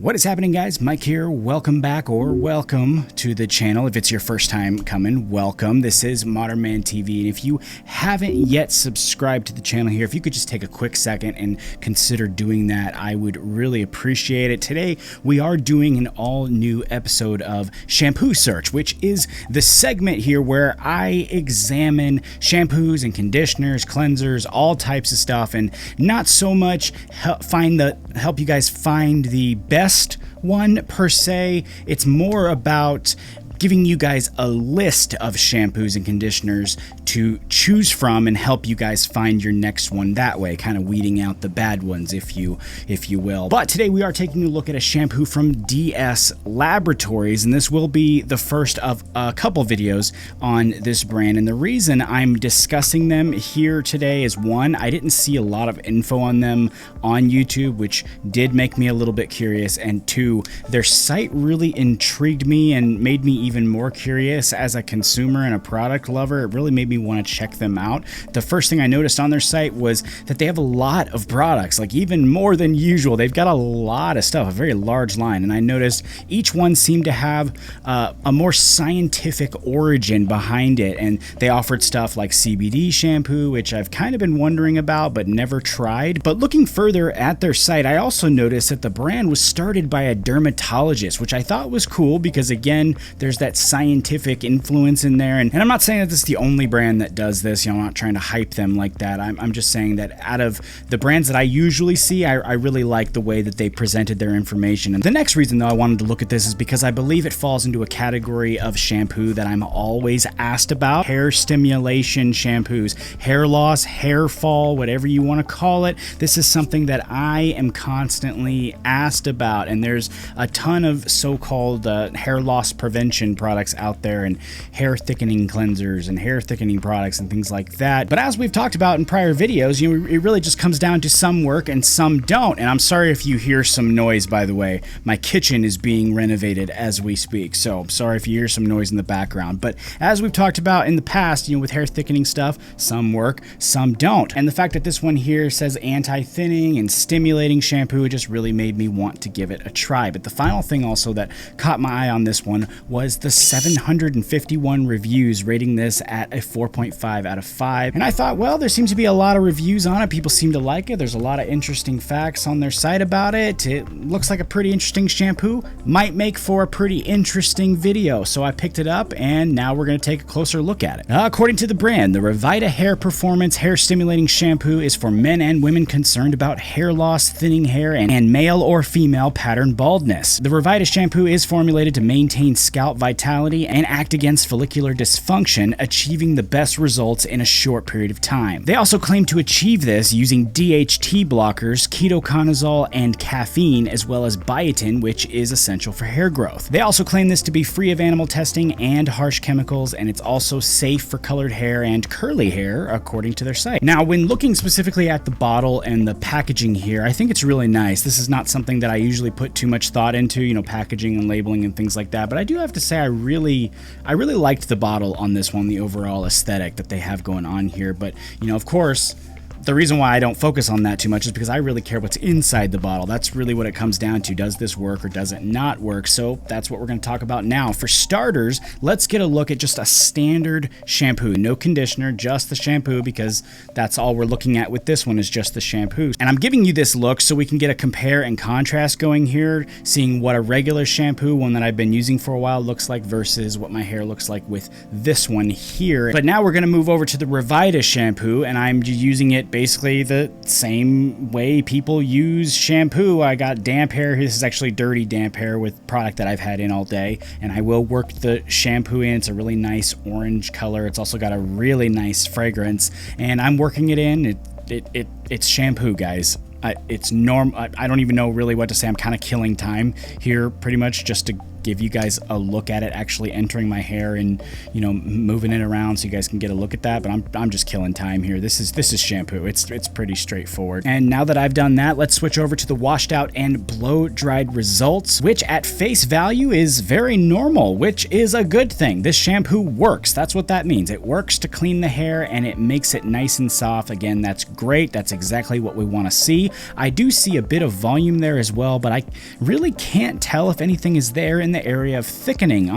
What is happening, guys? Mike here. Welcome back, or welcome to the channel. If it's your first time coming, welcome. This is Modern Man TV, and if you haven't yet subscribed to the channel here, if you could just take a quick second and consider doing that, I would really appreciate it. Today, we are doing an all-new episode of Shampoo Search, which is the segment here where I examine shampoos and conditioners, cleansers, all types of stuff, and not so much help you guys find the best one per se. It's more about giving you guys a list of shampoos and conditioners to choose from and help you guys find your next one that way, kind of weeding out the bad ones, if you will. But today we are taking a look at a shampoo from DS Laboratories, and this will be the first of a couple videos on this brand. And the reason I'm discussing them here today is, one, I didn't see a lot of info on them on YouTube, which did make me a little bit curious, and two, their site really intrigued me and made me even more curious as a consumer and a product lover. It really made me want to check them out. The first thing I noticed on their site was that they have a lot of products, like even more than usual. They've got a lot of stuff, a very large line, and I noticed each one seemed to have a more scientific origin behind it, and they offered stuff like CBD shampoo, which I've kind of been wondering about but never tried. But looking further at their site, I also noticed that the brand was started by a dermatologist, which I thought was cool because, again, there's that scientific influence in there. And I'm not saying that this is the only brand that does this. You know, I'm not trying to hype them like that. I'm just saying that out of the brands that I usually see, I really like the way that they presented their information. And the next reason, though, I wanted to look at this is because I believe it falls into a category of shampoo that I'm always asked about: hair stimulation shampoos, hair loss, hair fall, whatever you want to call it. This is something that I am constantly asked about, and there's a ton of so-called hair loss prevention products out there, and hair thickening cleansers and hair thickening products and things like that. But as we've talked about in prior videos, you know, it really just comes down to some work and some don't. And I'm sorry if you hear some noise, by the way. My kitchen is being renovated as we speak, so I'm sorry if you hear some noise in the background. But as we've talked about in the past, you know, with hair thickening stuff, some work, some don't. And the fact that this one here says anti-thinning and stimulating shampoo, it just really made me want to give it a try. But the final thing also that caught my eye on this one was the 751 reviews, rating this at a 4.5 out of 5. And I thought, well, there seems to be a lot of reviews on it. People seem to like it. There's a lot of interesting facts on their site about it. It looks like a pretty interesting shampoo. Might make for a pretty interesting video. So I picked it up, and now we're going to take a closer look at it. According to the brand, the REVITA Hair Performance Hair Stimulating Shampoo is for men and women concerned about hair loss, thinning hair, and male or female pattern baldness. The REVITA shampoo is formulated to maintain scalp vitality and act against follicular dysfunction, achieving the best results in a short period of time. They also claim to achieve this using DHT blockers, ketoconazole, and caffeine, as well as biotin, which is essential for hair growth. They also claim this to be free of animal testing and harsh chemicals, and it's also safe for colored hair and curly hair, according to their site. Now, when looking specifically at the bottle and the packaging here, I think it's really nice. This is not something that I usually put too much thought into, you know, packaging and labeling and things like that, but I do have to say I really liked the bottle on this one, the overall aesthetic that they have going on here. But, you know, of course, the reason why I don't focus on that too much is because I really care what's inside the bottle. That's really what it comes down to. Does this work or does it not work? So that's what we're going to talk about now. For starters, let's get a look at just a standard shampoo. No conditioner, just the shampoo, because that's all we're looking at with this one, is just the shampoo. And I'm giving you this look so we can get a compare and contrast going here, seeing what a regular shampoo, one that I've been using for a while, looks like versus what my hair looks like with this one here. But now we're going to move over to the REVITA shampoo, and I'm using it basically the same way people use shampoo. I got damp hair. This is actually dirty damp hair with product that I've had in all day, and I will work the shampoo in. It's a really nice orange color. It's also got a really nice fragrance, and I'm working it in. It's shampoo, guys. It's normal. I don't even know really what to say. I'm kind of killing time here pretty much just to give you guys a look at it actually entering my hair and, you know, moving it around so you guys can get a look at that. But I'm just killing time here. This is shampoo. It's pretty straightforward. And now that I've done that, let's switch over to the washed out and blow dried results, which at face value is very normal, which is a good thing. This shampoo works. That's what that means. It works to clean the hair and it makes it nice and soft. Again, that's great. That's exactly what we want to see. I do see a bit of volume there as well, but I really can't tell if anything is there in the area of thickening.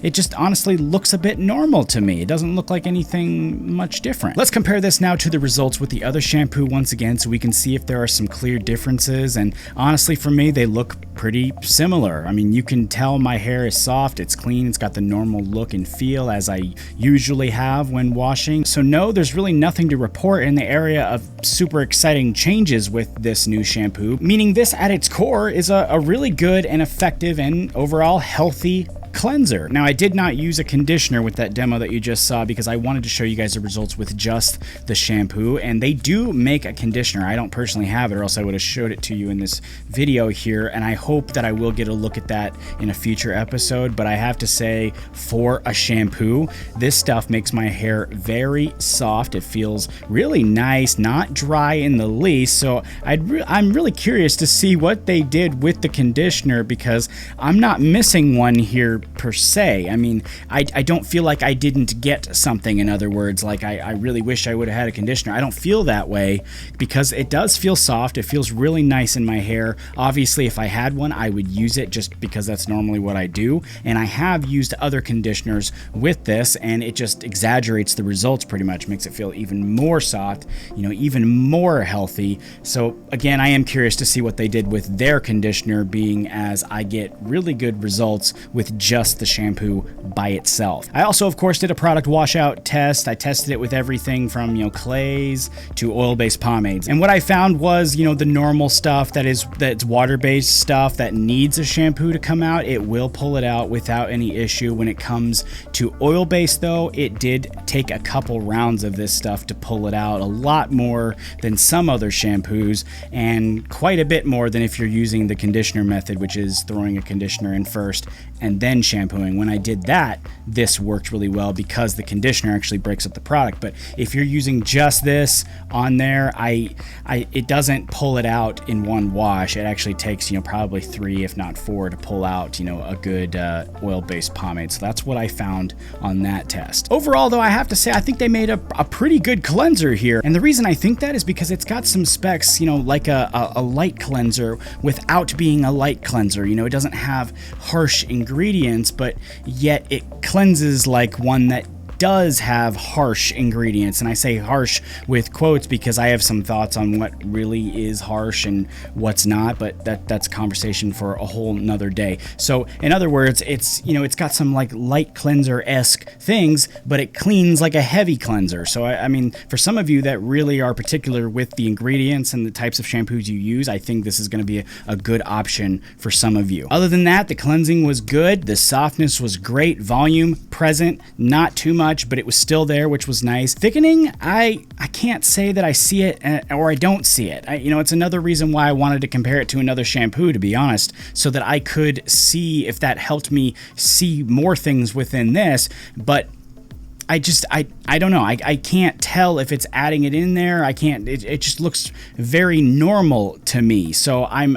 It just honestly looks a bit normal to me. It doesn't look like anything much different. Let's compare this now to the results with the other shampoo once again so we can see if there are some clear differences, and honestly for me they look pretty similar. I mean, you can tell my hair is soft, it's clean, it's got the normal look and feel as I usually have when washing. So no, there's really nothing to report in the area of super exciting changes with this new shampoo, meaning this at its core is a really good and effective and overall healthy cleanser. Now, I did not use a conditioner with that demo that you just saw because I wanted to show you guys the results with just the shampoo, and they do make a conditioner. I don't personally have it, or else I would have showed it to you in this video here, and I hope that I will get a look at that in a future episode. But I have to say, for a shampoo, this stuff makes my hair very soft. It feels really nice, not dry in the least. So I'm really curious to see what they did with the conditioner, because I'm not missing one here per se. I mean, I don't feel like I didn't get something. In other words, like I really wish I would have had a conditioner. I don't feel that way because it does feel soft. It feels really nice in my hair. Obviously, if I had one, I would use it just because that's normally what I do. And I have used other conditioners with this, and it just exaggerates the results pretty much, makes it feel even more soft, you know, even more healthy. So again, I am curious to see what they did with their conditioner, being as I get really good results with just the shampoo by itself. I also, of course, did a product washout test. I tested it with everything from, you know, clays to oil-based pomades. And what I found was, you know, the normal stuff that's water-based stuff that needs a shampoo to come out, it will pull it out without any issue. When it comes to oil-based though, it did take a couple rounds of this stuff to pull it out, a lot more than some other shampoos, and quite a bit more than if you're using the conditioner method, which is throwing a conditioner in first and then shampooing. When I did that, this worked really well because the conditioner actually breaks up the product. But if you're using just this on there, it doesn't pull it out in one wash. It actually takes, you know, probably 3 if not 4 to pull out, you know, a good oil-based pomade. So that's what I found on that test. Overall though, I have to say I think they made a pretty good cleanser here, and the reason I think that is because it's got some specs, you know, like a light cleanser without being a light cleanser. You know, it doesn't have harsh ingredients, but yet it cleanses like one that does have harsh ingredients. And I say harsh with quotes because I have some thoughts on what really is harsh and what's not, but that's a conversation for a whole nother day. So in other words, it's, you know, it's got some like light cleanser-esque things, but it cleans like a heavy cleanser. So I mean, for some of you that really are particular with the ingredients and the types of shampoos you use, I think this is going to be a good option for some of you. Other than that, the cleansing was good. The softness was great. Volume present, not too much, but it was still there, which was nice. Thickening, I can't say that I see it or I don't see it. You know, it's another reason why I wanted to compare it to another shampoo, to be honest, so that I could see if that helped me see more things within this. But I don't know. I can't tell if it's adding it in there. I can't. It just looks very normal to me. So I'm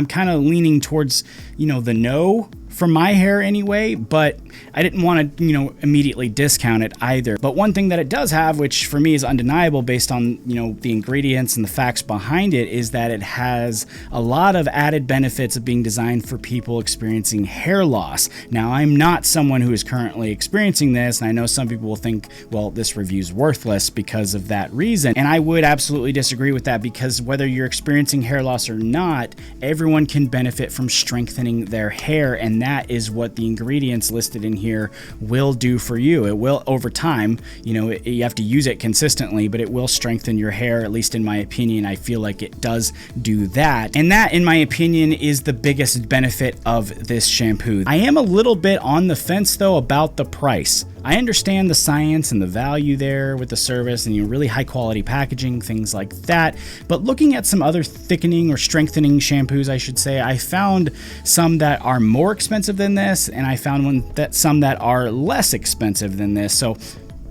kind of leaning towards, you know, the no for my hair anyway, but I didn't want to, you know, immediately discount it either. But one thing that it does have, which for me is undeniable based on, you know, the ingredients and the facts behind it, is that it has a lot of added benefits of being designed for people experiencing hair loss. Now, I'm not someone who is currently experiencing this, and I know some people will think, well, this review's worthless because of that reason. And I would absolutely disagree with that, because whether you're experiencing hair loss or not, everyone can benefit from strengthening their hair, and that is what the ingredients listed in here will do for you. It will, over time, you know, you have to use it consistently, but it will strengthen your hair, at least in my opinion. I feel like it does do that. And that, in my opinion, is the biggest benefit of this shampoo. I am a little bit on the fence though about the price. I understand the science and the value there with the service and really high quality packaging, things like that. But looking at some other thickening or strengthening shampoos, I should say, I found some that are more expensive than this, and I found some that are less expensive than this. So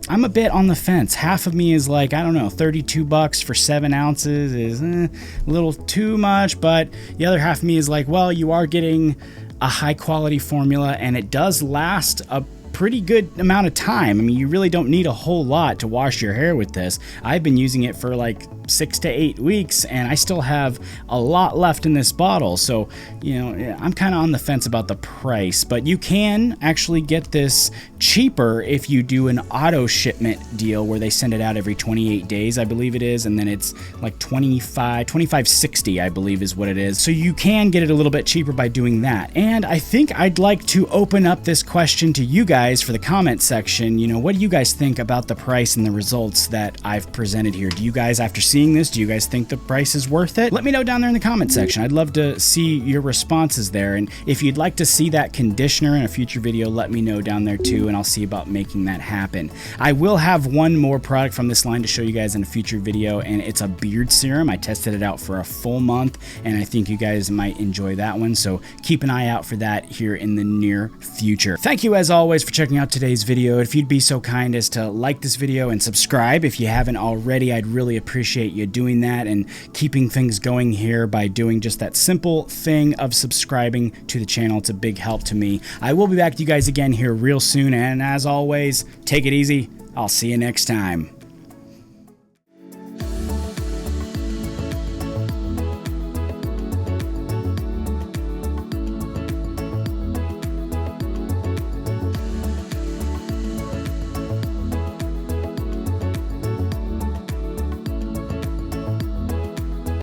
I'm a bit on the fence. Half of me is like, I don't know, 32 bucks for 7 ounces is a little too much, but the other half of me is like, well, you are getting a high quality formula and it does last a pretty good amount of time. I mean, you really don't need a whole lot to wash your hair with this. I've been using it for like 6 to 8 weeks and I still have a lot left in this bottle. So, I'm kind of on the fence about the price, but you can actually get this cheaper if you do an auto shipment deal where they send it out every 28 days, I believe it is. And then it's like $25.60, I believe is what it is. So you can get it a little bit cheaper by doing that. And I think I'd like to open up this question to you guys for the comment section. What do you guys think about the price and the results that I've presented here? Do you guys, after seeing this, do you guys think the price is worth it? Let me know down there in the comment section. I'd love to see your responses there. And if you'd like to see that conditioner in a future video, let me know down there too, and I'll see about making that happen. I will have one more product from this line to show you guys in a future video, and it's a beard serum. I tested it out for a full month, and I think you guys might enjoy that one. So keep an eye out for that here in the near future. Thank you as always for checking out today's video. If you'd be so kind as to like this video and subscribe if you haven't already, I'd really appreciate you doing that and keeping things going here by doing just that simple thing of subscribing to the channel. It's a big help to me. I will be back to you guys again here real soon, and as always, take it easy. I'll see you next time.